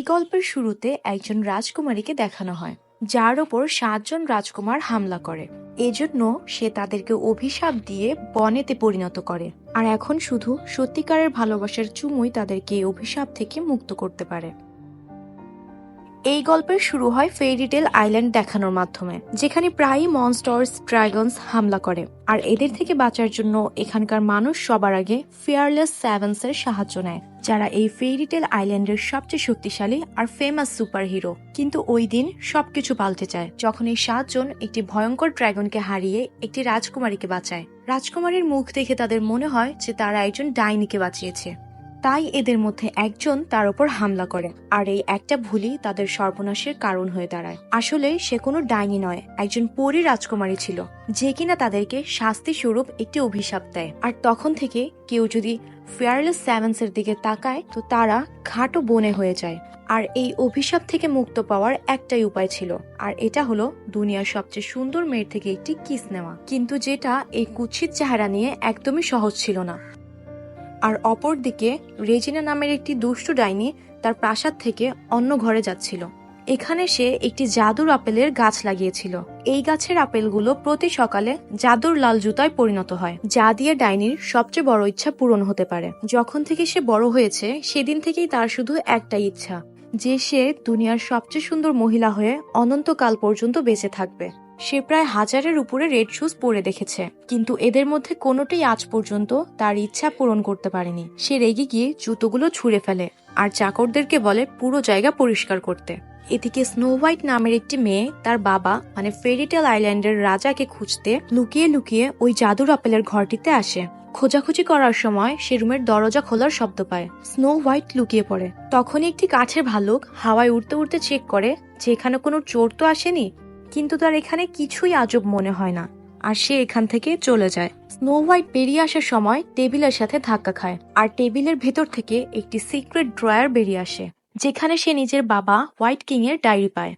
এই গল্পের শুরুতে একজন রাজকুমারীকে দেখানো হয় যার ওপর 7 জন রাজকুমার হামলা করে। এজন্য সে তাদেরকে অভিশাপ দিয়ে বনেতে পরিণত করে। আর এখন শুধু সত্যিকারের ভালোবাসার চুমুই তাদেরকে এই অভিশাপ থেকে মুক্ত করতে পারে। এই গল্পের শুরু হয় ফেয়ারিটেল আইল্যান্ড দেখানোর মাধ্যমে, যেখানে প্রায়ই মনস্টার্স, ড্রাগনস হামলা করে। আর এদের থেকে বাঁচার জন্য এখানকার মানুষ সবার আগে ফিয়ারলেস সেভেন্স এর সাহায্য নেয়, যারা এই ফেয়ারিটেল আইল্যান্ডের সবচেয়ে শক্তিশালী আর ফেমাস সুপার হিরো। কিন্তু ওই দিন সবকিছু পাল্টে যায় যখন এই 7 জন একটি ভয়ঙ্কর ড্রাগনকে হারিয়ে একটি রাজকুমারীকে বাঁচায়। রাজকুমারীর মুখ দেখে তাদের মনে হয় যে তারা একজন ডাইনিকে বাঁচিয়েছে। তাই এদের মধ্যে একজন তার উপর হামলা করে, আর এই একটা ভুলই তাদের সর্বনাশের কারণ হয়ে দাঁড়ায়। আসলে সে কোনো ডাইনি নয়, একজন পরী রাজকুমারী ছিল, যে কিনা তাদেরকে শাস্তি স্বরূপ একটি অভিশাপ দেয়। আর তখন থেকে কেউ যদি ফিয়ারলেস সেভেন্স এর দিকে তাকায় তো তারা ঘাটো বনে হয়ে যায়। আর এই অভিশাপ থেকে মুক্ত পাওয়ার একটাই উপায় ছিল, আর এটা হলো দুনিয়ার সবচেয়ে সুন্দর মেয়ের থেকে একটি কিস নেওয়া। কিন্তু যেটা এই কুৎসিত চেহারা নিয়ে একদমই সহজ ছিল না। আর অপরদিকে রেজিনা নামের একটি দুষ্টু ডাইনি তার প্রাসাদ থেকে অন্য ঘরে যাচ্ছিল। এখানে সে একটি জাদুর আপেলের গাছ লাগিয়েছিল। এই গাছের আপেলগুলো প্রতি সকালে জাদুর লাল জুতায় পরিণত হয়, যা দিয়ে ডাইনির সবচেয়ে বড় ইচ্ছা পূরণ হতে পারে। যখন থেকে সে বড় হয়েছে সেদিন থেকেই তার শুধু একটাই ইচ্ছা, যে সে দুনিয়ার সবচেয়ে সুন্দর মহিলা হয়ে অনন্তকাল পর্যন্ত বেঁচে থাকবে। সে প্রায় 1000-এর উপরে রেড শুজ পরে দেখেছে, কিন্তু এদের মধ্যে কোনোটাই আজ পর্যন্ত তার ইচ্ছা পূরণ করতে পারেনি। সে রেগে গিয়ে জুতোগুলো ছুঁড়ে ফেলে আর চাকরদেরকে বলে পুরো জায়গা পরিষ্কার করতে। এদিকে স্নো হোয়াইট নামের একটি মেয়ে তার বাবা মানে ফেয়ারিটেল আইল্যান্ডের রাজাকে খুঁজতে লুকিয়ে লুকিয়ে ওই জাদুর আপেলের ঘরটিতে আসে। খোঁজাখুঁজি করার সময় সে রুমের দরজা খোলার শব্দ পায়। স্নো হোয়াইট লুকিয়ে পড়ে। তখনই একটি কাঠের ভালুক হাওয়ায় উড়তে উড়তে চেক করে যে এখানে কোনো চোর তো আসেনি, কিন্তু তার এখানে কিছুই আজব মনে হয় না, আর সে এখান থেকে চলে যায়। স্নো হোয়াইট বেরিয়ে আসার সময় টেবিলের সাথে ধাক্কা খায়, আর টেবিলের ভেতর থেকে একটি সিক্রেট ড্রয়ার বেরিয়ে আসে, যেখানে সে নিজের বাবা হোয়াইট কিং এর ডায়েরি পায়।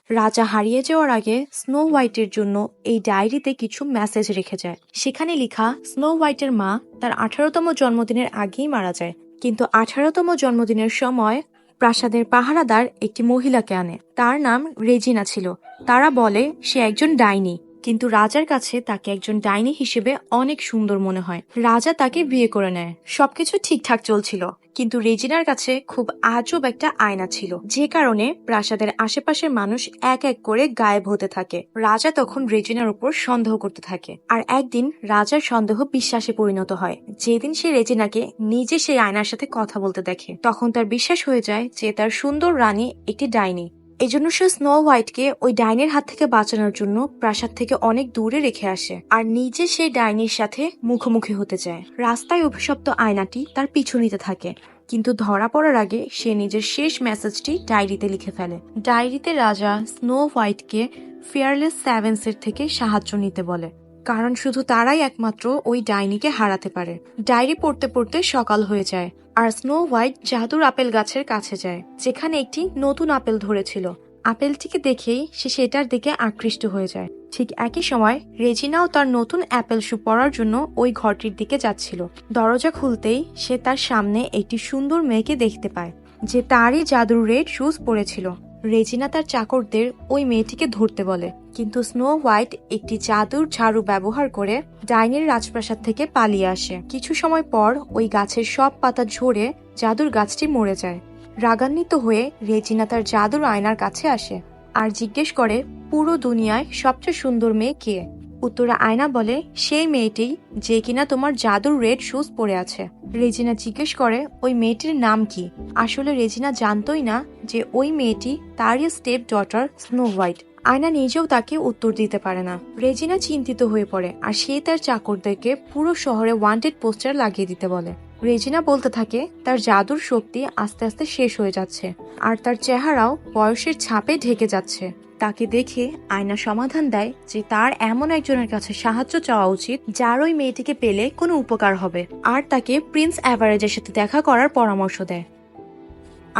রাজা হারিয়ে যাওয়ার আগে স্নো হোয়াইটের জন্য এই ডায়েরিতে কিছু মেসেজ রেখে যায়। সেখানে লেখা স্নো হোয়াইটের মা তার 18তম জন্মদিনের আগেই মারা যায়, কিন্তু 18তম জন্মদিনের সময় প্রাসাদের পাহারাদার একটি মহিলাকে আনে। তার নাম রেজিনা ছিল। তারা বলে সে একজন ডাইনি, কিন্তু রাজার কাছে তাকে একজন ডাইনি হিসেবে অনেক সুন্দর মনে হয়। রাজা তাকে বিয়ে করে নেয়। সবকিছু ঠিকঠাক চলছিল, কিন্তু রেজিনার কাছে খুব আজব একটা আয়না ছিল, যে কারণে প্রাসাদের আশেপাশের মানুষ এক এক করে গায়েব হতে থাকে। রাজা তখন রেজিনার উপর সন্দেহ করতে থাকে, আর একদিন রাজার সন্দেহ বিশ্বাসে পরিণত হয়। যেদিন সে রেজিনাকে নিজে সেই আয়নার সাথে কথা বলতে দেখে, তখন তার বিশ্বাস হয়ে যায় যে তার সুন্দর রানী একটি ডাইনি। এজন্য সে স্নো হোয়াইটকে ওই ডাইনির হাত থেকে বাঁচানোর জন্য প্রাসাদ থেকে অনেক দূরে রেখে আসে, আর নিজে সেই ডাইনির সাথে মুখোমুখি হতে চায়। রাস্তায় অভিশপ্ত আয়নাটি তার পিছু নিতে থাকে, কিন্তু ধরা পড়ার আগে সে নিজের শেষ মেসেজটি ডায়েরিতে লিখে ফেলে। ডায়েরিতে রাজা স্নো হোয়াইটকে ফিয়ারলেস সেভেন্স এর থেকে সাহায্য নিতে বলে, কারণ শুধু তারাই একমাত্র ওই ডাইনিকে হারাতে পারে। ডায়েরি পড়তে পড়তে সকাল হয়ে যায়, আর স্নো হোয়াইট জাদুর আপেল গাছের কাছে যায়, যেখানে একটি নতুন আপেল ধরেছিল। আপেলটিকে দেখেই সে সেটার দিকে আকৃষ্ট হয়ে যায়। ঠিক একই সময় রেজিনাও তার নতুন অ্যাপেল শু পরার জন্য ওই ঘরটির দিকে যাচ্ছিল। দরজা খুলতেই সে তার সামনে একটি সুন্দর মেয়েকে দেখতে পায়, যে তারই জাদুর রেড শুজ পরেছিল। রেজিনা তার চাকরদের ওই মেয়েটিকে ধরতে বলে, কিন্তু স্নো হোয়াইট একটি জাদুর ঝাড়ু ব্যবহার করে ডাইনির রাজপ্রাসাদ থেকে পালিয়ে আসে। কিছু সময় পর ওই গাছের সব পাতা ঝরে জাদুর গাছটি মরে যায়। রাগান্বিত হয়ে রেজিনা তার জাদুর আয়নার কাছে আসে আর জিজ্ঞেস করে পুরো দুনিয়ায় সবচেয়ে সুন্দর মেয়ে কে। উত্তরে আয়না বলে সেই মেয়েটি যে কিনা তোমার জাদুর রেড শুজ পরে আছে। রেজিনা জিজ্ঞেস করে ওই মেয়েটির নাম কি। আসলে রেজিনা জানতোই না যে ওই মেয়েটি তারই স্টেপ ডটার স্নো হোয়াইট। আয়না নিজেও তাকে উত্তর দিতে পারে না। রেজিনা চিন্তিত হয়ে পড়ে, আর সে তার চাকরদেরকে পুরো শহরে ওয়ান্টেড পোস্টার লাগিয়ে দিতে বলে। রেজিনা বলতে থাকে তার জাদুর শক্তি আস্তে আস্তে শেষ হয়ে যাচ্ছে, আর তার চেহারাও বয়সের ছাপে ঢেকে যাচ্ছে। তাকে দেখে আয়না সমাধান দেয় যে তার এমন একজনের কাছে সাহায্য চাওয়া উচিত যার ওই মেয়েটিকে পেলে কোনো উপকার হবে, আর তাকে প্রিন্স অ্যাভারেজের সাথে দেখা করার পরামর্শ দেয়।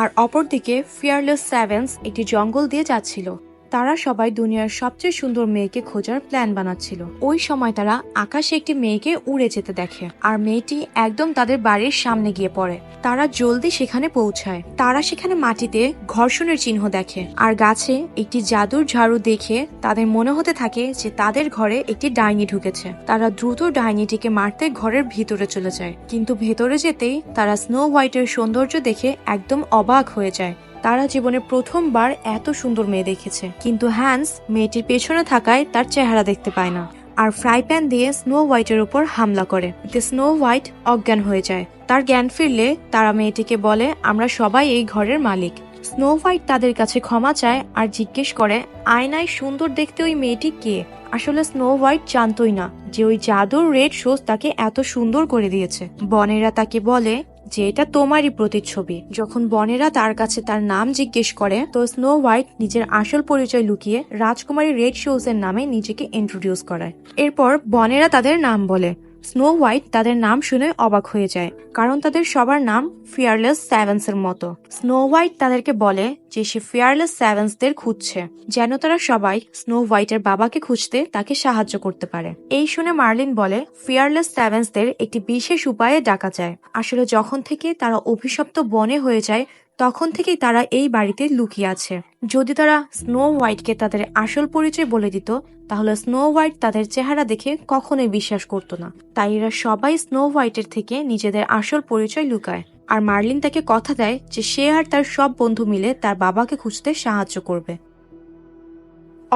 আর অপরদিকে ফিয়ারলেস সেভেন্স একটি জঙ্গল দিয়ে যাচ্ছিল। তারা সবাই দুনিয়ার সবচেয়ে সুন্দর মেয়েকে খোঁজার প্ল্যান বানাচ্ছিল। ওই সময় তারা আকাশে একটি মেয়েকে উড়ে যেতে দেখে, আর মেয়েটি একদম তাদের বাড়ির সামনে গিয়ে পড়ে। তারা জলদি সেখানে পৌঁছায়। তারা সেখানে মাটিতে ঘর্ষণের চিহ্ন দেখে, আর গাছে একটি জাদুর ঝাড়ু দেখে তাদের মনে হতে থাকে যে তাদের ঘরে একটি ডাইনি ঢুকেছে। তারা দ্রুত ডাইনিটিকে মারতে ঘরের ভিতরে চলে যায়, কিন্তু ভেতরে যেতেই তারা স্নো হোয়াইটের সৌন্দর্য দেখে একদম অবাক হয়ে যায়। তারা জীবনে প্রথমবার এত সুন্দর মেয়ে দেখেছে, কিন্তু হ্যান্স মেয়েটির পেছনে থাকায় তার চেহারা দেখতে পায় না, আর ফ্রাই প্যান দিয়ে স্নো হোয়াইটের উপর হামলা করে। এতে স্নো হোয়াইট অজ্ঞান হয়ে যায়। তার জ্ঞান ফিরলে তারা মেয়েটিকে বলে, আমরা সবাই এই ঘরের মালিক। স্নো হোয়াইট তাদের কাছে ক্ষমা চায় আর জিজ্ঞেস করে, আয়নায় সুন্দর দেখতে ওই মেয়েটি কে? আসলে স্নো হোয়াইট জানতোই না যে ওই জাদুর রেড শোজ তাকে এত সুন্দর করে দিয়েছে। বনেরা তাকে বলে যে এটা তোমারই প্রতিচ্ছবি। যখন বনেরা তার কাছে তার নাম জিজ্ঞেস করে, তো স্নো হোয়াইট নিজের আসল পরিচয় লুকিয়ে রাজকুমারী রেড শোজ এর নামে নিজেকে ইন্ট্রোডিউস করায়। এরপর বনেরা তাদের নাম বলে। স্নো হোয়াইট তাদের নাম শুনে অবাক হয়ে যায়, কারণ তাদের সবার নাম ফিয়ারলেস সেভেন্স এর মতো। স্নো হোয়াইট তাদেরকে বলে যে সে ফিয়ারলেস সেভেন্সদের খুঁজছে, যেন তারা সবাই স্নো হোয়াইটের বাবাকে খুঁজতে তাকে সাহায্য করতে পারে। এই শুনে মার্লিন বলে, ফিয়ারলেস সেভেন্সদের একটি বিশেষ উপায়ে ডাকা যায়। আসলে যখন থেকে তারা অভিশপ্ত বনে হয়ে যায়, তখন থেকেই তারা এই বাড়িতে লুকিয়ে আছে। যদি তারা স্নো হোয়াইটকে তাদের আসল পরিচয় বলে দিত, তাহলে স্নো হোয়াইট তাদের চেহারা দেখে কখনোই বিশ্বাস করতো না। তাই এরা সবাই স্নো হোয়াইটের থেকে নিজেদের আসল পরিচয় লুকায়। আর মার্লিন তাকে কথা দেয় যে সে আর তার সব বন্ধু মিলে তার বাবাকে খুঁজতে সাহায্য করবে।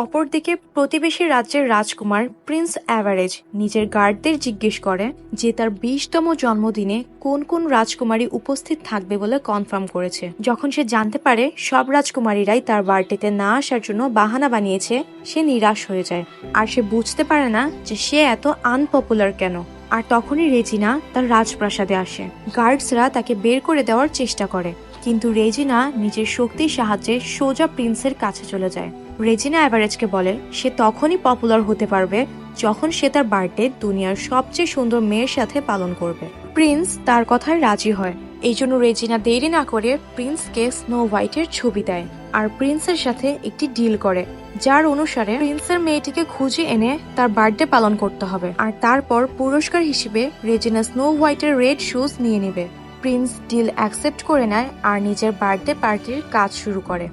অপরদিকে প্রতিবেশী রাজ্যের রাজকুমার প্রিন্স অ্যাভারেজ নিজের গার্ডদের জিজ্ঞেস করে যে তার 20তম জন্মদিনে কোন কোন রাজকুমারী উপস্থিত থাকবে বলে কনফার্ম করেছে। যখন সে জানতে পারে সব রাজকুমারীরাই তার বার্থডেতে না আসার জন্য বাহানা বানিয়েছে, সে নিরাশ হয়ে যায়, আর সে বুঝতে পারে না যে সে এত আনপপুলার কেন। আর তখনই রেজিনা তার রাজপ্রাসাদে আসে। গার্ডসরা তাকে বের করে দেওয়ার চেষ্টা করে, কিন্তু রেজিনা নিজের শক্তির সাহায্যে সোজা প্রিন্সের কাছে চলে যায়। রেজিনা অ্যাভারেজকে বলে সে তখনই পপুলার হতে পারবে যখন সে তার বার্থডে দুনিয়ার সবচেয়ে সুন্দর মেয়ের সাথে পালন করবে। প্রিন্স তার কথায় রাজি হয়। এই জন্য রেজিনা দেরি না করে প্রিন্সকে স্নো হোয়াইটের ছবি দেয়, আর প্রিন্সের সাথে একটি ডিল করে, যার অনুসারে প্রিন্সের মেয়েটিকে খুঁজে এনে তার বার্থডে পালন করতে হবে, আর তারপর পুরস্কার হিসেবে রেজিনা স্নো হোয়াইটের রেড শুজ নিয়ে নেবে। প্রিন্স ডিল অ্যাকসেপ্ট করে নেয় আর নিজের বার্থডে পার্টির কাজ শুরু করে।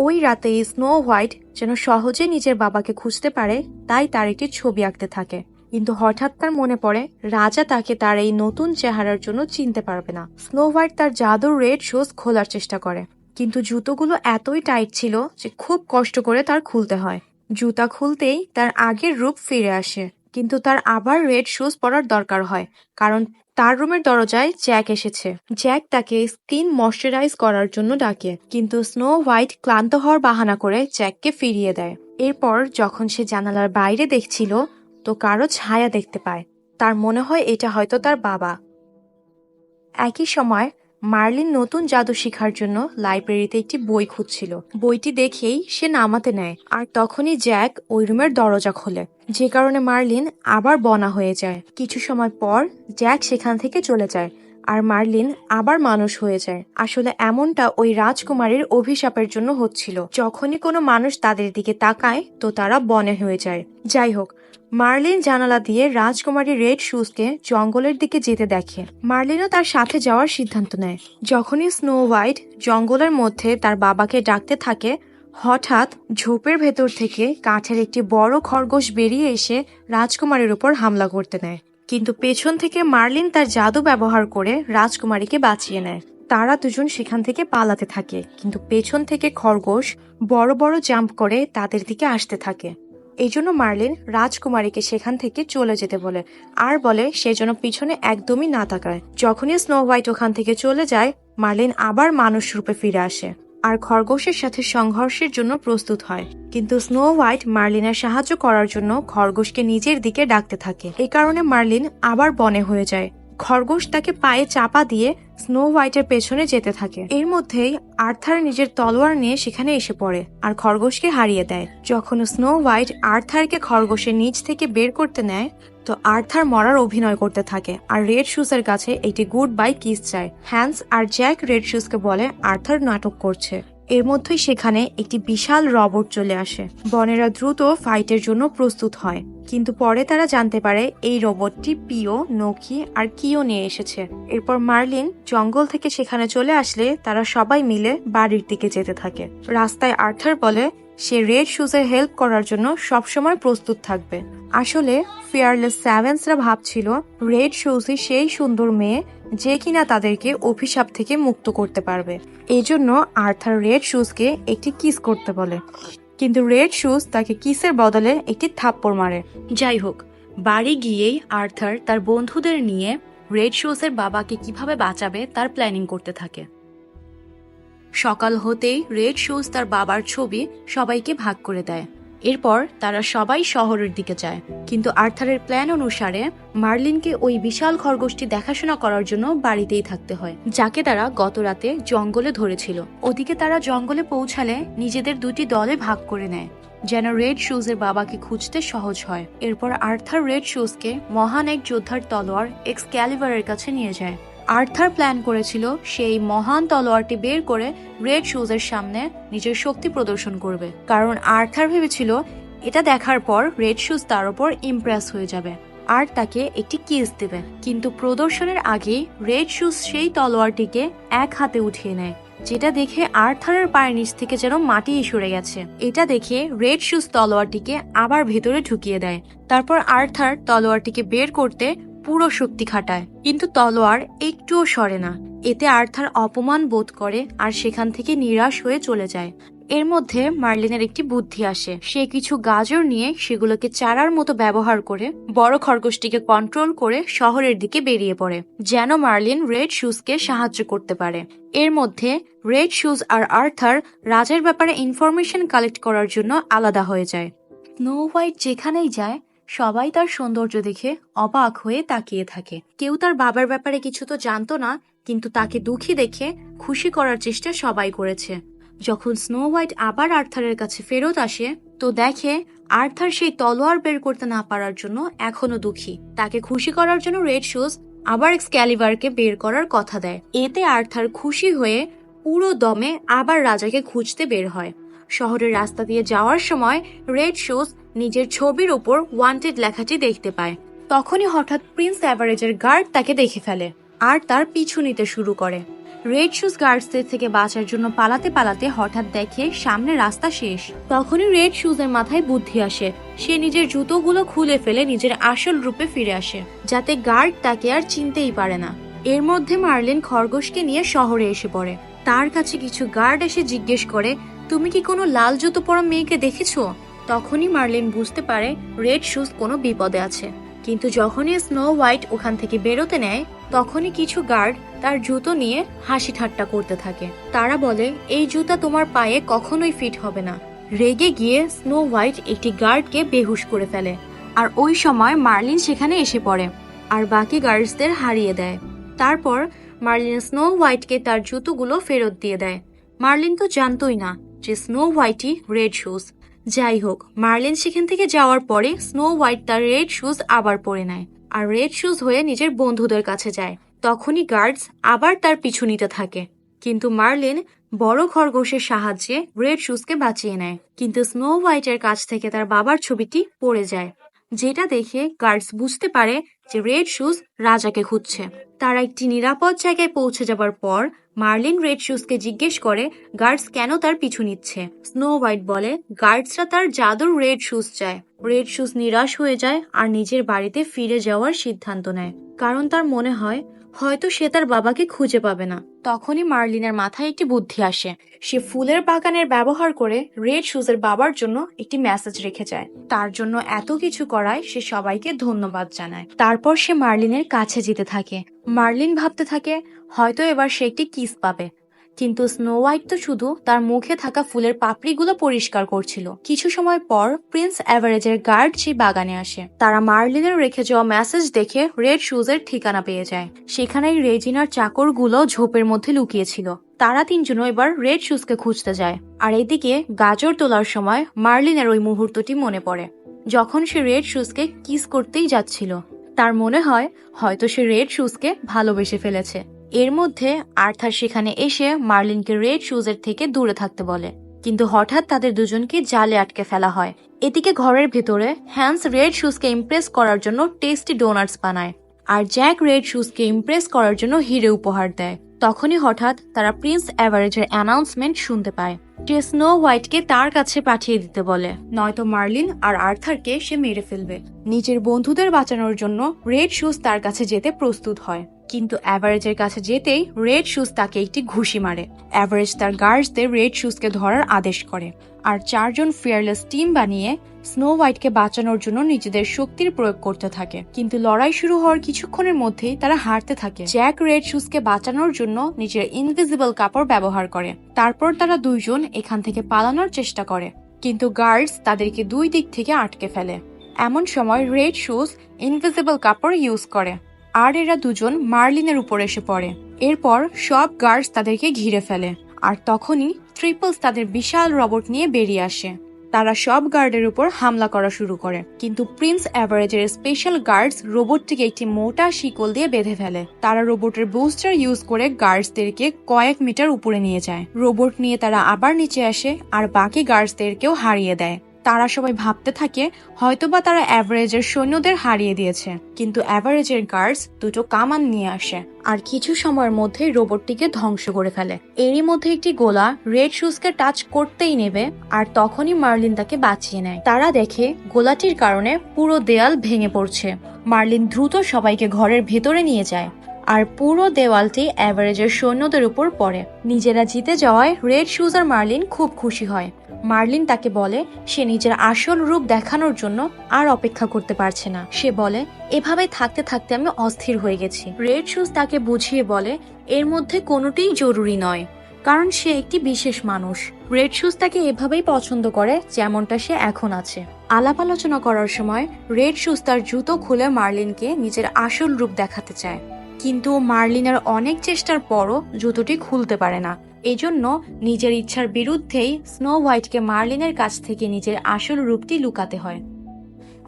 ওই রাতে স্নো হোয়াইট যেন সহজে নিজের বাবাকে খুঁজতে পারে, তাই তার একটি ছবি আঁকতে থাকে। কিন্তু হঠাৎ তার মনে পড়ে রাজা তাকে তার এই নতুন চেহারার জন্য চিনতে পারবে না। স্নো হোয়াইট তার জাদুর রেড শুজ খোলার চেষ্টা করে, কিন্তু জুতোগুলো এতই টাইট ছিল যে খুব কষ্ট করে তার খুলতে হয়। জুতা খুলতেই তার আগের রূপ ফিরে আসে, কিন্তু তার আবার রেড শুজ পরার দরকার হয়, কারণ তার রুমের দরজায় জ্যাক এসেছে। জ্যাক তাকে স্কিন ময়শ্চারাইজ করার জন্য ডাকে, কিন্তু স্নো হোয়াইট ক্লান্ত হওয়ার বাহানা করে জ্যাককে ফিরিয়ে দেয়। এরপর যখন সে জানালার বাইরে দেখছিল, তো কারো ছায়া দেখতে পায়। তার মনে হয় এটা হয়তো তার বাবা। একই সময় মার্লিন নতুন জাদু শেখার জন্য লাইব্রেরিতে একটি বই খুঁজছিল। বইটি দেখেই সে নামাতে নেয়, আর তখনই জ্যাক ওই রুমের দরজা খোলে, যে কারণে মার্লিন আবার বনা হয়ে যায়। কিছু সময় পর জ্যাক সেখান থেকে চলে যায়, আর মার্লিন আবার মানুষ হয়ে যায়। আসলে এমনটা ওই রাজকুমারীর অভিশাপের জন্য হচ্ছিল। যখনই কোনো মানুষ তাদের দিকে তাকায়, তো তারা বনে হয়ে যায়। যাই হোক, মার্লিন জানালা দিয়ে রাজকুমারী রেড শুজকে জঙ্গলের দিকে যেতে দেখে। মার্লিনও তার সাথে যাওয়ার সিদ্ধান্ত নেয়। যখনই স্নো হোয়াইট জঙ্গলের মধ্যে তার বাবাকে ডাকতে থাকে, হঠাৎ ঝোপের ভেতর থেকে কাঠের একটি বড় খরগোশ বেরিয়ে এসে রাজকুমারীর উপর হামলা করতে নেয়, কিন্তু পেছন থেকে মার্লিন তার জাদু ব্যবহার করে রাজকুমারীকে বাঁচিয়ে নেয়। তারা দুজন সেখান থেকে পালাতে থাকে, কিন্তু পেছন থেকে খরগোশ বড় বড় জাম্প করে তাদের দিকে আসতে থাকে। এই জন্য মার্লিন রাজকুমারীকে সেখান থেকে চলে যেতে বলে, আর বলে সে যেন পিছনে একদমই না তাকায়। যখনই স্নো হোয়াইট ওখান থেকে চলে যায়, মার্লিন আবার মানুষ রূপে ফিরে আসে আর খরগোশের সাথে সংঘর্ষের জন্য প্রস্তুত হয়। কিন্তু স্নো হোয়াইট মার্লিনের সাহায্য করার জন্য খরগোশকে নিজের দিকে ডাকতে থাকে। এই কারণে মার্লিন আবার বনে হয়ে যায়। খরগোশ তাকে পায়ে চাপা দিয়ে স্নো হোয়াইটের পেছনে যেতে থাকে। এর মধ্যেই আর্থার নিজের তলোয়ার নিয়ে সেখানে এসে পড়ে আর খরগোশকে হারিয়ে দেয়। যখন স্নো হোয়াইট আর্থারকে খরগোশের নিচ থেকে বের করতে নেয়, তো আর্থার মরার অভিনয় করতে থাকে আর রেড শুজের কাছে একটি গুড বাই কিস চায়। হ্যান্স আর জ্যাক রেড শুজকে বলে আর্থার নাটক করছে। এর মধ্যেই সেখানে একটি বিশাল রবট চলে আসে। বনেরা দ্রুত ফাইটের জন্য প্রস্তুত হয়, কিন্তু পরে তারা জানতে পারে এই রোবটটি পিও, নোকি আর কিও নিয়ে এসেছে। এরপর মার্লিন জঙ্গল থেকে সেখানে চলে আসলে তারা সবাই মিলে বাড়ির দিকে যেতে থাকে। রাস্তায় আর্থার বলে সে রেড শুজের হেল্প করার জন্য সবসময় প্রস্তুত থাকবে। আসলে ফিয়ারলেস সেভেন্সরা ভাবছিল রেড শুজই সেই সুন্দর মেয়ে যে কিনা তাদেরকে অভিশাপ থেকে মুক্ত করতে পারবে। এজন্য আর্থার রেড শুজকে একটি কিস করতে বলে, কিন্তু রেড শুজ তাকে কিসের বদলে একটি থাপ্পড় মারে। যাই হোক, বাড়ি গিয়েই আর্থার তার বন্ধুদের নিয়ে রেড শুজের বাবাকে কিভাবে বাঁচাবে তার প্ল্যানিং করতে থাকে। সকাল হতেই রেড শুজ তার বাবার ছবি সবাইকে ভাগ করে দেয়। এরপর তারা সবাই শহরের দিকে যায়, কিন্তু আর্থারের প্ল্যান অনুসারে মার্লিনকে ওই বিশাল খরগোশটি দেখাশোনা করার জন্য বাড়িতেই থাকতে হয়, যাকে তারা গত রাতে জঙ্গলে ধরেছিল। ওদিকে তারা জঙ্গলে পৌঁছালে নিজেদের দুটি দলে ভাগ করে নেয়, যেন রেড শুজের বাবাকে খুঁজতে সহজ হয়। এরপর আর্থার রেড শুজকে মহান এক যোদ্ধার তলোয়ার এক্সক্যালিবারের কাছে নিয়ে যায়। আর্থার প্ল্যান করেছিল সেই মহান তলোয়ারটি বের করে রেড শুজের সামনে নিজের শক্তি প্রদর্শন করবে, কারণ আর্থার ভেবেছিল এটা দেখার পর রেড শুজ তার উপর ইমপ্রেস হয়ে যাবে আর তাকে একটি কিস দেবে। কিন্তু প্রদর্শনের আগেই রেড শুজ সেই তলোয়ারটিকে এক হাতে উঠিয়ে নেয়, যেটা দেখে আর্থারের পায়ের নিচ থেকে যেন মাটি সরে গেছে। এটা দেখে রেড শুজ তলোয়ারটিকে আবার ভেতরে ঢুকিয়ে দেয়। তারপর আর্থার তলোয়ারটিকে বের করতে পুরো শক্তি খাটায়, কিন্তু তলোয়ার একটুও সরে না। এতে আর্থার অপমান বোধ করে আর সেখান থেকে নিরাশ হয়ে চলে যায়। এর মধ্যে মার্লিনের একটি বুদ্ধি আসে। সে কিছু গাজর নিয়ে সেগুলোকে চারার মতো ব্যবহার করে বড় খরগোশটিকে কন্ট্রোল করে শহরের দিকে বেরিয়ে পড়ে, যেন মার্লিন রেড শুজকে সাহায্য করতে পারে। এর মধ্যে রেড শুজ আর আর্থার রাজার ব্যাপারে ইনফরমেশন কালেক্ট করার জন্য আলাদা হয়ে যায়। স্নো হোয়াইট যেখানেই যায় সবাই তার সৌন্দর্য দেখে অবাক হয়ে তাকিয়ে থাকে। কেউ তার বাবার ব্যাপারে কিছু তো জানতো না, কিন্তু তাকে দুঃখী দেখে খুশি করার চেষ্টা সবাই করেছে। যখন স্নো হোয়াইট আবার আর্থারের কাছে ফেরত আসে, তো দেখে আর্থার সেই তলোয়ার বের করতে না পারার জন্য এখনো দুঃখী। তাকে খুশি করার জন্য রেড শুজ আবার এক্সক্যালিবারকে বের করার কথা দেয়। এতে আর্থার খুশি হয়ে পুরো দমে আবার রাজাকে খুঁজতে বের হয়। শহরের রাস্তা দিয়ে যাওয়ার সময় রেড শুজ নিজের ছবির উপর ওয়ান্টেড লেখাটি দেখতে পায়। তখনই হঠাৎ প্রিন্স এভারেজের গার্ড তাকে দেখে ফেলে আর তার পিছু নিতে শুরু করে। রেড শুজ গার্ডসদের থেকে বাঁচার জন্য পালাতে পালাতে হঠাৎ দেখে সামনে রাস্তা শেষ। তখনই রেড শুজের মাথায় বুদ্ধি আসে। সে নিজের জুতোগুলো খুলে ফেলে নিজের আসল রূপে ফিরে আসে, যাতে গার্ড তাকে আর চিনতেই পারে না। এর মধ্যে মার্লিন খরগোশকে নিয়ে শহরে এসে পড়ে। তার কাছে কিছু গার্ড এসে জিজ্ঞেস করে, তুমি কি কোনো লাল জুতো পরা মেয়েকে দেখেছো? তখনই মার্লিন বুঝতে পারে রেড শুজ কোনো বিপদে আছে। কিন্তু যখনই স্নো হোয়াইট ওখান থেকে বেরোতে নেয়, তখনই কিছু গার্ড তার জুতো নিয়ে হাসি ঠাট্টা করতে থাকে। তারা বলে, এই জুতা তোমার পায়ে কখনোই ফিট হবে না। রেগে গিয়ে স্নো হোয়াইট একটি গার্ডকে বেহুশ করে ফেলে, আর ওই সময় মার্লিন সেখানে এসে পড়ে আর বাকি গার্ডসদের হারিয়ে দেয়। তারপর মার্লিন স্নো হোয়াইটকে তার জুতোগুলো ফেরত দিয়ে দেয়। মার্লিন তো জানতোই না যে স্নো হোয়াইটই রেড শুজ। যাই হোক, মার্লিন সেখান থেকে যাওয়ার পরে স্নো হোয়াইট তার রেড শুজ আবার পরে নেয় আর রেড শুজ হয়ে নিজের বন্ধুদের কাছে যায়। তখনই গার্ডস আবার তার পিছু নিতে থাকে, কিন্তু মার্লিন বড় খরগোশের সাহায্যে রেড শুজকে বাঁচিয়ে নেয়। কিন্তু স্নো হোয়াইটের কাছ থেকে তার বাবার ছবিটি পড়ে যায়, যেটা দেখে গার্ডস বুঝতে পারে যে রেড শুজ রাজাকে খুঁজছে। তারা একটি নিরাপদ জায়গায় পৌঁছে যাবার পর মার্লিন রেড শুজকে জিজ্ঞেস করে গার্ডস কেন তার পিছু নিচ্ছে। স্নো হোয়াইট বলে গার্ডসরা তার জাদুর রেড শুজ চায়। রেড শুজ নিরাশ হয়ে যায় আর নিজের বাড়িতে ফিরে যাওয়ার সিদ্ধান্ত নেয়, কারণ তার মনে হয় হয়তো সে তার বাবাকে খুঁজে পাবে না। তখনই মার্লিনের মাথায় একটি বুদ্ধি আসে। সে ফুলের বাগানের ব্যবহার করে রেড শুজের বাবার জন্য একটি মেসেজ রেখে যায়। তার জন্য এত কিছু করায় সে সবাইকে ধন্যবাদ জানায়। তারপর সে মার্লিনের কাছে যেতে থাকে। মার্লিন ভাবতে থাকে হয়তো এবার সে একটি কিস পাবে, কিন্তু স্নো হোয়াইট তো শুধু তার মুখে থাকা ফুলের পাপড়িগুলো পরিষ্কার করছিল। কিছু সময় পর প্রিন্স এভারেজের গার্ড সেই বাগানে আসে। তারা মার্লিনের রেখে যাওয়া মেসেজ দেখে রেড শুজের ঠিকানা পেয়ে যায়। সেখানেই রেজিনার চাকরগুলো ঝোপের মধ্যে লুকিয়েছিল। তারা তিনজনও এবার রেড শুজকে খুঁজতে যায়। আর এদিকে গাজর তোলার সময় মার্লিনের ওই মুহূর্তটি মনে পড়ে, যখন সে রেড শুজকে কিস করতেই যাচ্ছিল। তার মনে হয় হয়তো সে রেড শুজকে ভালোবেসে ফেলেছে। এর মধ্যে আর্থার সেখানে এসে মার্লিনকে রেড শুজের থেকে দূরে থাকতে বলে, কিন্তু হঠাৎ তাদের দুজনকে জালে আটকে ফেলা হয়। এদিকে ঘরের ভেতরে হ্যান্স রেড শুজকে ইমপ্রেস করার জন্য টেস্টি ডোনাটস বানায়, আর জ্যাক রেড শুজকে ইমপ্রেস করার জন্য হিরে উপহার দেয়। তখনই হঠাৎ তারা প্রিন্স এভারেজের অ্যানাউন্সমেন্ট শুনতে পায়, যে স্নো হোয়াইটকে তার কাছে পাঠিয়ে দিতে বলে, নয়তো মার্লিন আর আর্থারকে সে মেরে ফেলবে। নিজের বন্ধুদের বাঁচানোর জন্য রেড শুজ তার কাছে যেতে প্রস্তুত হয়, কিন্তু এভারেজের কাছে যেতেই রেড শুজ তাকে একটি ঘুষি মারে। এভারেজ তার গার্ডসদের রেড শুজকে ধরার আদেশ করে, আর 4 জন ফিয়ারলেস টিম বানিয়ে স্নো হোয়াইটকে বাঁচানোর জন্য নিজেদের শক্তির প্রয়োগ করতে থাকে। কিন্তু লড়াই শুরু হওয়ার কিছুক্ষণের মধ্যেই তারা হারতে থাকে। জ্যাক রেড শুজকে বাঁচানোর জন্য নিজের ইনভিজিবল কাপড় ব্যবহার করে। তারপর তারা দুইজন এখান থেকে পালানোর চেষ্টা করে, কিন্তু গার্ডস তাদেরকে দুই দিক থেকে আটকে ফেলে। এমন সময় রেড শুজ ইনভিজিবল কাপড় ইউজ করে, আর এরা দুজন মার্লিনের উপর এসে পড়ে। এরপর সব গার্ডস তাদেরকে ঘিরে ফেলে, আর তখনই ট্রিপলস তাদের বিশাল রোবট নিয়ে বেরিয়ে আসে। তারা সব গার্ডের উপর হামলা করা শুরু করে, কিন্তু প্রিন্স এভারেজের স্পেশাল গার্ডস রোবটটিকে একটি মোটা শিকল দিয়ে বেঁধে ফেলে। তারা রোবটের বুস্টার ইউজ করে গার্ডসদেরকে কয়েক মিটার উপরে নিয়ে যায়। রোবট নিয়ে তারা আবার নিচে আসে আর বাকি গার্ডসদেরকেও হারিয়ে দেয়। তারা সবাই ভাবতে থাকে হয়তোবা তারা এভারেজের সৈন্যদের হারিয়ে দিয়েছে, কিন্তু এভারেজের গার্ডস দুটো কামান নিয়ে আসে আর কিছু সময়ের মধ্যে রোবটটিকে ধ্বংস করে ফেলে। এরই মধ্যে একটি গোলা রেড শুজকে টাচ করতেই নেবে, আর তখনই মার্লিন তাকে বাঁচিয়ে নেয়। তারা দেখে গোলাটির কারণে পুরো দেয়াল ভেঙে পড়ছে। মার্লিন দ্রুত সবাইকে ঘরের ভেতরে নিয়ে যায়, আর পুরো দেওয়ালটি এভারেজের সৈন্যদের উপর পড়ে। নিজেরা জিতে যাওয়ায় রেড শুজ আর মার্লিন খুব খুশি হয়। মার্লিন তাকে বলে সে নিজের আসল রূপ দেখানোর জন্য আর অপেক্ষা করতে পারছে না। সে বলে, এভাবে থাকতে থাকতে আমি অস্থির হয়ে গেছি। রেড শুজ তাকে বুঝিয়ে বলে এর মধ্যে কোনোটিই জরুরি নয়, কারণ সে একটি বিশেষ মানুষ। রেড শুজ তাকে এভাবেই পছন্দ করে যেমনটা সে এখন আছে। আলাপ আলোচনা করার সময় রেড শুজ তার জুতো খুলে মার্লিনকে নিজের আসল রূপ দেখাতে চায়, কিন্তু মার্লিনের অনেক চেষ্টার পরও জুতোটি খুলতে পারে না। এজন্য নিজের ইচ্ছার বিরুদ্ধেই স্নো হোয়াইটকে মার্লিনের কাছ থেকে নিজের আসল রূপটি লুকাতে হয়।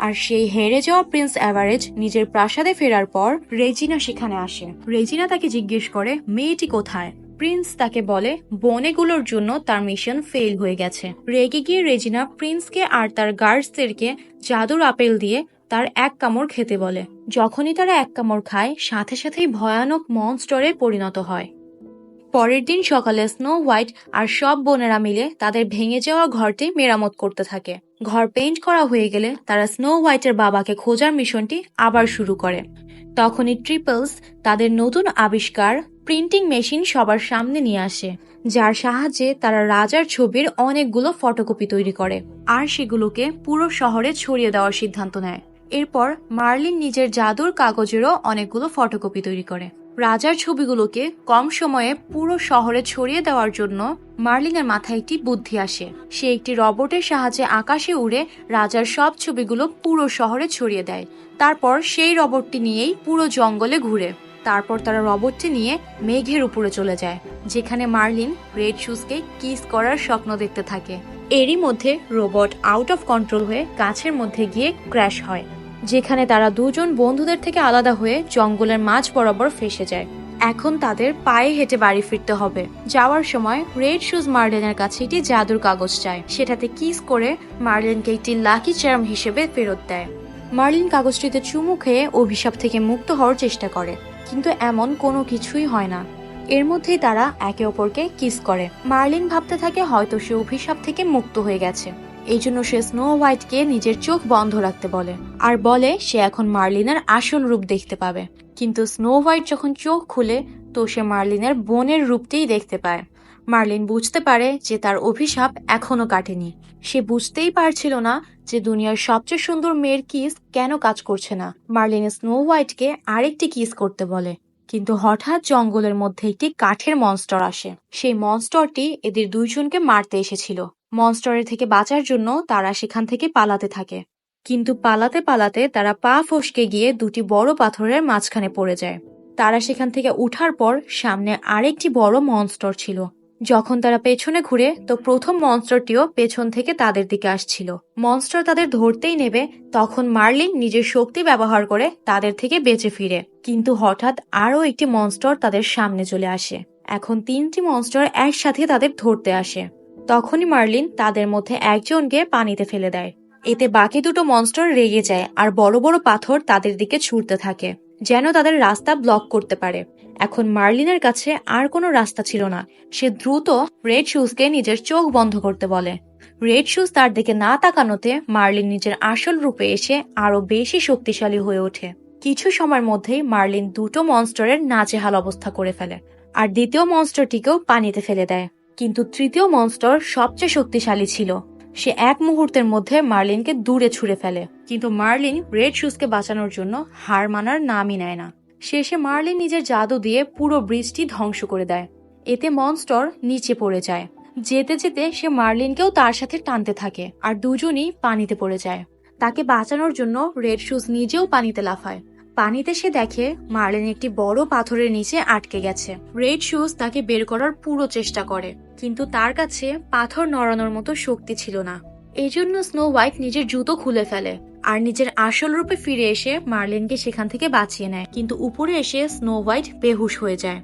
আর সেই হেরে যাওয়া প্রিন্স এভারেজ নিজের প্রাসাদে ফেরার পর রেজিনা সেখানে আসে। রেজিনা তাকে জিজ্ঞেস করে মেয়েটি কোথায়। প্রিন্স তাকে বলে বনেগুলোর জন্য তার মিশন ফেল হয়ে গেছে। রেগে গিয়ে রেজিনা প্রিন্সকে আর তার গার্ডসদেরকে জাদুর আপেল দিয়ে তার এক কামড় খেতে বলে। যখনই তারা এক কামড় খায়, সাথে সাথেই ভয়ানক মনস্টারে পরিণত হয়। পরের দিন সকালে স্নো হোয়াইট আর সব বোনেরা মিলে তাদের ভেঙে যাওয়া ঘরটি মেরামত করতে থাকে। ঘর পেইন্ট করা হয়ে গেলে তারা স্নো হোয়াইটের বাবাকে খোঁজার মিশনটি আবার শুরু করে। তখনই ট্রিপলস তাদের নতুন আবিষ্কার প্রিন্টিং মেশিন সবার সামনে নিয়ে আসে, যার সাহায্যে তারা রাজার ছবির অনেকগুলো ফটোকপি তৈরি করে আর সেগুলোকে পুরো শহরে ছড়িয়ে দেওয়ার সিদ্ধান্ত নেয়। এরপর মার্লিন নিজের জাদুর কাগজেরও অনেকগুলো ফটোকপি তৈরি করে। রাজার ছবিগুলোকে কম সময়ে পুরো শহরে ছড়িয়ে দেওয়ার জন্য মার্লিনের মাথায় একটি বুদ্ধি আসে। সে একটি রোবটের সাহায্যে আকাশে উড়ে রাজার সব ছবিগুলো পুরো শহরে ছড়িয়ে দেয়। তারপর সেই রোবটটি নিয়েই পুরো জঙ্গলে ঘুরে। তারপর তারা রোবটটি নিয়ে মেঘের উপরে চলে যায়, যেখানে মার্লিন রেড শুজকে কিস করার স্বপ্ন দেখতে থাকে। এরই মধ্যে রোবট আউট অফ কন্ট্রোল হয়ে গাছের মধ্যে গিয়ে ক্র্যাশ হয়, যেখানে তারা দুজন বন্ধুদের থেকে আলাদা হয়ে জঙ্গলের মাঝ বরাবর ফেসে যায়। এখন তাদের পায়ে হেঁটে বাড়ি ফিরতে হবে। যাওয়ার সময় রেড শুজ মার্লিনের কাছে একটি জাদুর কাগজ চায়। সেটাতে কিস করে মার্লিনকে একটি লাকি চার্ম হিসেবে ফেরত দেয়। মার্লিন কাগজটিতে চুমু খেয়ে অভিশাপ থেকে মুক্ত হওয়ার চেষ্টা করে, কিন্তু এমন কোনো কিছুই হয় না। এর মধ্যেই তারা একে অপরকে কিস করে। মার্লিন ভাবতে থাকে হয়তো সে অভিশাপ থেকে মুক্ত হয়ে গেছে। এই জন্য সে স্নো হোয়াইটকে নিজের চোখ বন্ধ রাখতে বলে, আর বলে সে এখন মার্লিনের আসল রূপ দেখতে পাবে। কিন্তু স্নো হোয়াইট যখন চোখ খুলে, তো সে মার্লিনের বোনের রূপটিই দেখতে পায়। মার্লিন বুঝতে পারে যে তার অভিশাপ এখনো কাটেনি। সে বুঝতেই পারছিল না যে দুনিয়ার সবচেয়ে সুন্দর মেয়ের কিস কেন কাজ করছে না। মার্লিন স্নো হোয়াইটকে আরেকটি কিস করতে বলে, কিন্তু হঠাৎ জঙ্গলের মধ্যে একটি কাঠের মনস্টার আসে। সেই মনস্টারটি এদের দুইজনকে মারতে এসেছিল। মনস্টারের থেকে বাঁচার জন্য তারা সেখান থেকে পালাতে থাকে, কিন্তু পালাতে পালাতে তারা পা ফসকে গিয়ে দুটি বড় পাথরের মাঝখানে পড়ে যায়। তারা সেখান থেকে উঠার পর সামনে আরেকটি বড় মনস্টার ছিল। যখন তারা পেছনে ঘুরে তো প্রথম মনস্টারটিও পেছন থেকে তাদের দিকে আসছিল। মনস্টার তাদের ধরতেই নেবে, তখন মার্লিন নিজের শক্তি ব্যবহার করে তাদের থেকে বেঁচে ফিরে। কিন্তু হঠাৎ আরও একটি মনস্টার তাদের সামনে চলে আসে। এখন 3টি মনস্টার একসাথে তাদের ধরতে আসে। তখনই মার্লিন তাদের মধ্যে একজনকে পানিতে ফেলে দেয়। এতে বাকি দুটো মনস্টার রেগে যায় আর বড় বড় পাথর তাদের দিকে ছুঁড়তে থাকে, যেন তাদের রাস্তা ব্লক করতে পারে। এখন মার্লিনের কাছে আর কোনো রাস্তা ছিল না। সে দ্রুত রেড শুজকে নিজের চোখ বন্ধ করতে বলে। রেড শুজ তার দিকে না তাকানোতে মার্লিন নিজের আসল রূপে এসে আরো বেশি শক্তিশালী হয়ে ওঠে। কিছু সময়ের মধ্যেই মার্লিন দুটো মনস্টারের নাজেহাল অবস্থা করে ফেলে আর দ্বিতীয় মনস্টারটিকেও পানিতে ফেলে দেয়। কিন্তু তৃতীয় মনস্টার সবচেয়ে শক্তিশালী ছিল। সে এক মুহূর্তের মধ্যে মার্লিনকে দূরে ছুঁড়ে ফেলে, কিন্তু মার্লিন রেড শুজকে বাঁচানোর জন্য হার মানার নামই নেয় না। শেষে মার্লিন নিজের জাদু দিয়ে পুরো ব্রিজটি ধ্বংস করে দেয়। এতে মনস্টার নিচে পড়ে যায়। যেতে যেতে সে মার্লিনকেও তার সাথে টানতে থাকে আর দুজনই পানিতে পড়ে যায়। তাকে বাঁচানোর জন্য রেড শুজ নিজেও পানিতে লাফায়। পানিতে সে দেখে মার্লিন একটি বড় পাথরের নিচে আটকে গেছে। রেড শুজ তাকে বের করার পুরো চেষ্টা করে, কিন্তু তার কাছে পাথর নড়ানোর মতো শক্তি ছিল না। এই জন্য স্নো হোয়াইট নিজের জুতো খুলে ফেলে আর নিজের আসল রূপে ফিরে এসে মার্লিনকে সেখান থেকে বাঁচিয়ে নেয়। কিন্তু উপরে এসে স্নো হোয়াইট বেহুশ হয়ে যায়।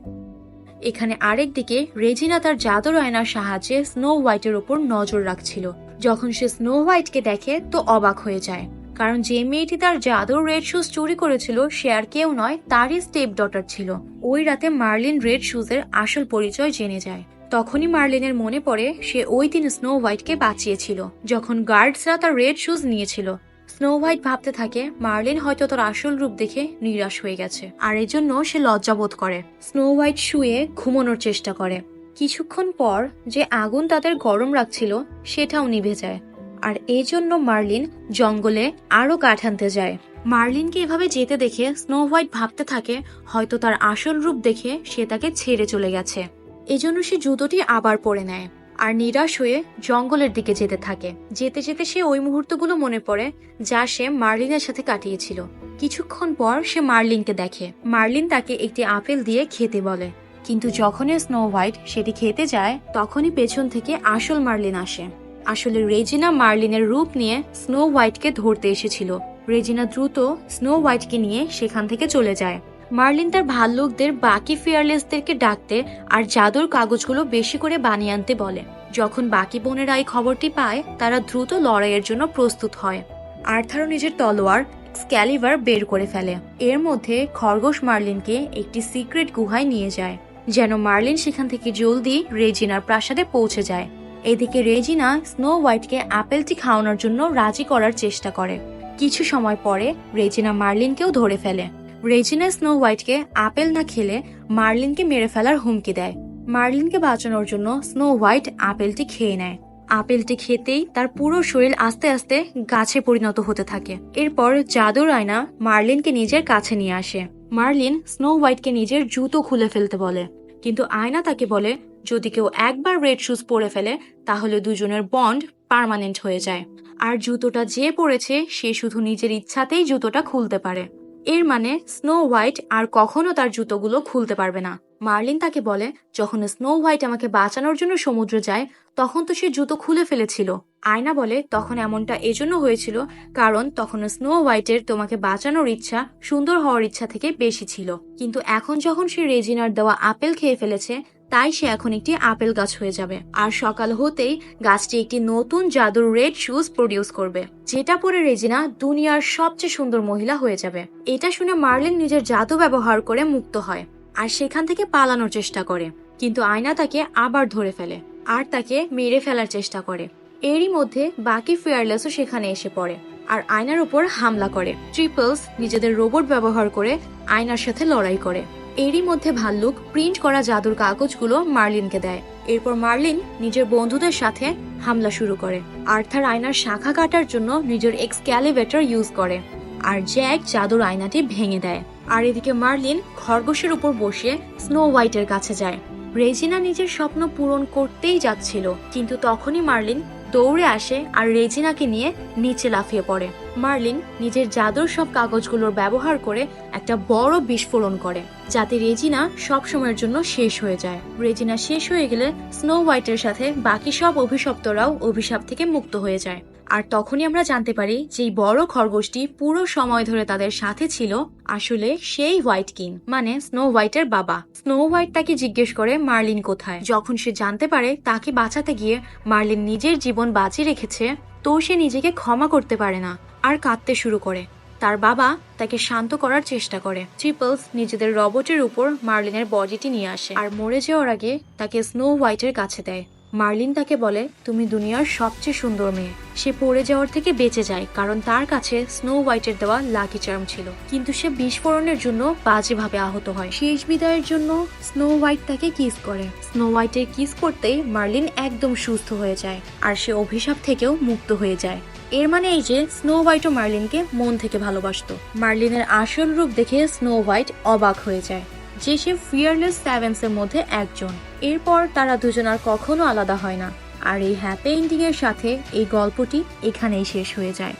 এখানে আরেকদিকে রেজিনা তার জাদুর আয়নার সাহায্যে স্নো হোয়াইটের উপর নজর রাখছিল। যখন সে স্নো হোয়াইটকে দেখে তো অবাক হয়ে যায়, কারণ যে মেয়েটি তার জাদুর রেড শুজ চুরি করেছিল সে আর কেউ নয়, তারই স্টেপ ডটার ছিল। ওই রাতে মার্লিন রেড শুজের আসল পরিচয় জেনে যায়। তখনই মার্লিনের মনে পড়ে সে ওই দিন স্নো হোয়াইটকে বাঁচিয়েছিল যখন গার্ডসরা তার রেড শুজ নিয়েছিল। স্নো হোয়াইট ভাবতে থাকে মার্লিন হয়তো তার আসল রূপ দেখে নিরাশ হয়ে গেছে আর এজন্য সে লজ্জাবোধ করে। স্নো হোয়াইট শুয়ে ঘুমানোর চেষ্টা করে। কিছুক্ষণ পর যে আগুন তাদের গরম রাখছিল সেটাও নিভে যায় আর এই জন্য মার্লিন জঙ্গলে আরো কাঠ আনতে যায়। মার্লিনকে এভাবে যেতে দেখে স্নো হোয়াইট ভাবতে থাকে হয়তো তার আসল রূপ দেখে সে তাকে ছেড়ে চলে গেছে। এজন্য সে জুতোটি আবার পরে নেয় আর নিরাশ হয়ে জঙ্গলের দিকে যেতে থাকে। যেতে যেতে সে ওই মুহূর্তগুলো মনে পড়ে যা সে মার্লিনের সাথে কাটিয়েছিল। কিছুক্ষণ পর সে মার্লিনকে দেখে। মার্লিন তাকে একটি আপেল দিয়ে খেতে বলে, কিন্তু যখনই স্নো হোয়াইট সেটি খেতে যায় তখনই পেছন থেকে আসল মার্লিন আসে। আসলে রেজিনা মার্লিনের রূপ নিয়ে স্নো হোয়াইটকে ধরতে এসেছিল। রেজিনা দ্রুত স্নো হোয়াইটকে নিয়ে সেখান থেকে চলে যায়। মার্লিন তার ভাল্লুকদের বাকি ফিয়ারলেসদেরকে ডাকতে আর জাদুর কাগজগুলো বেশি করে বানিয়ে আনতে বলে। যখন বাকি বোনেরা এই খবরটি পায় তারা দ্রুত লড়াইয়ের জন্য প্রস্তুত হয়। আর্থারও নিজের তলোয়ার এক্সক্যালিভার বের করে ফেলে। এর মধ্যে খরগোশ মার্লিনকে একটি সিক্রেট গুহায় নিয়ে যায়, যেন মার্লিন সেখান থেকে জলদি রেজিনার প্রাসাদে পৌঁছে যায়। এদিকে রেজিনা স্নো হোয়াইটকে আপেলটি খাওয়ানোর জন্য রাজি করার চেষ্টা করে। কিছু সময় পরে রেজিনা মার্লিনকেও ধরে ফেলে। রেজিনা স্নো হোয়াইটকে আপেল না খেলে মার্লিনকে মেরে ফেলার হুমকি দেয়। মার্লিনকে বাঁচানোর জন্য স্নো হোয়াইট আপেলটি খেয়ে নেয়। আপেলটি খেতেই তার পুরো শরীর আস্তে আস্তে গাছে পরিণত হতে থাকে। এরপর জাদুর আয়না মার্লিনকে নিজের কাছে নিয়ে আসে। মার্লিন স্নো হোয়াইটকে নিজের জুতো খুলে ফেলতে বলে, কিন্তু আয়না তাকে বলে যদি কেউ একবার রেড শুজ পরে ফেলে তাহলে দুজনের বন্ড পার্মানেন্ট হয়ে যায়, আর জুতোটা যে পরেছে সে শুধু নিজের ইচ্ছাতেই জুতোটা খুলতে পারে। এর মানে স্নো হোয়াইট আর কখনো তার জুতোগুলো খুলতে পারবে না। মার্লিন তাকে বলে যখন স্নো হোয়াইট আমাকে বাঁচানোর জন্য সমুদ্রে যায় তখন তো সে জুতো খুলে ফেলেছিল। আয়না বলে তখন এমনটা এজন্য হয়েছিল কারণ তখন স্নো হোয়াইটের তোমাকে বাঁচানোর ইচ্ছা সুন্দর হওয়ার ইচ্ছা থেকে বেশি ছিল, কিন্তু এখন যখন সে রেজিনার দেওয়া আপেল খেয়ে ফেলেছে তাই সে এখন একটি আপেল গাছ হয়ে যাবে। আর সকাল হতেই গাছটি একটি নতুন জাদুর রেড শুজ প্রডিউস করবে, যেটা পরে রেজিনা দুনিয়ার সবচেয়ে সুন্দর মহিলা হয়ে যাবে। এটা শুনে মার্লিন নিজের জাদু ব্যবহার করে মুক্ত হয় আর সেখান থেকে পালানোর চেষ্টা করে, কিন্তু আয়না তাকে আবার ধরে ফেলে আর তাকে মেরে ফেলার চেষ্টা করে। এরই মধ্যে বাকি ফিয়ারলেসও সেখানে এসে পড়ে আর আয়নার উপর হামলা করে। ট্রিপলস নিজেদের রোবট ব্যবহার করে আয়নার সাথে লড়াই করে। এরই মধ্যে ভাল্লুক প্রিন্ট করা জাদুর কাগজগুলো মার্লিনকে দেয়। এরপর মার্লিন নিজের বন্ধুদের সাথে হামলা শুরু করে। আর্থার আয়নার শাখা কাটার জন্য নিজের এক্সক্যালিভেটর ইউজ করে আর জ্যাক জাদুর আয়নাটি ভেঙে দেয়। আর এদিকে মার্লিন খরগোশের উপর বসে স্নো হোয়াইটের কাছে যায়। রেজিনা নিজের স্বপ্ন পূরণ করতেই যাচ্ছিল, কিন্তু তখনই মার্লিন দৌড়ে আসে আর রেজিনাকে নিয়ে নিচে লাফিয়ে পড়ে। মার্লিন নিজের জাদুর সব কাগজগুলোর ব্যবহার করে একটা বড় বিস্ফোরণ করে, যাতে রেজিনা সব সময়ের জন্য শেষ হয়ে যায়। রেজিনা শেষ হয়ে গেলে স্নো হোয়াইটের সাথে বাকি সব অভিশপ্তরাও অভিশাপ থেকে মুক্ত হয়ে যায়। আর তখনই আমরা জানতে পারি যে এই বড় খরগোশটি পুরো সময় ধরে তাদের সাথে ছিল আসলে সেই হোয়াইট কিং, মানে স্নো হোয়াইটের বাবা। স্নো হোয়াইট তাকে জিজ্ঞেস করে মার্লিন কোথায়। যখন সে জানতে পারে তাকে বাঁচাতে গিয়ে মার্লিন নিজের জীবন বাঁচিয়ে রেখেছে, তো সে নিজেকে ক্ষমা করতে পারে না আর কাঁদতে শুরু করে। তার বাবা তাকে শান্ত করার চেষ্টা করে। ট্রিপলস নিজেদের রবটের উপর মার্লিনের বডিটি নিয়ে আসে আর মরে যাওয়ার আগে তাকে স্নো হোয়াইটের কাছে দেয়। মার্লিন তাকে বলে, তুমি দুনিয়ার সবচেয়ে সুন্দর মেয়ে। সে পড়ে যাওয়ার থেকে বেঁচে যায় কারণ তার কাছে স্নো হোয়াইটের দেওয়া লাকি চার্ম ছিল, কিন্তু সে বিস্ফোরণের জন্য বাজেভাবে আহত হয়। শেষ বিদায়ের জন্য স্নো হোয়াইট তাকে কিস করে। স্নো হোয়াইটের কিস করতেই মার্লিন একদম সুস্থ হয়ে যায় আর সে অভিশাপ থেকেও মুক্ত হয়ে যায়। এর মানে এই যে স্নো হোয়াইট ও মার্লিনকে মন থেকে ভালোবাসতো। মার্লিনের আসল রূপ দেখে স্নো হোয়াইট অবাক হয়ে যায় যে সে ফিয়ারলেস সেভেন্সের মধ্যে একজন। এরপর তারা দুজন আর কখনো আলাদা হয় না। আর এই হ্যাপি এন্ডিং এর সাথে এই গল্পটি এখানেই শেষ হয়ে যায়।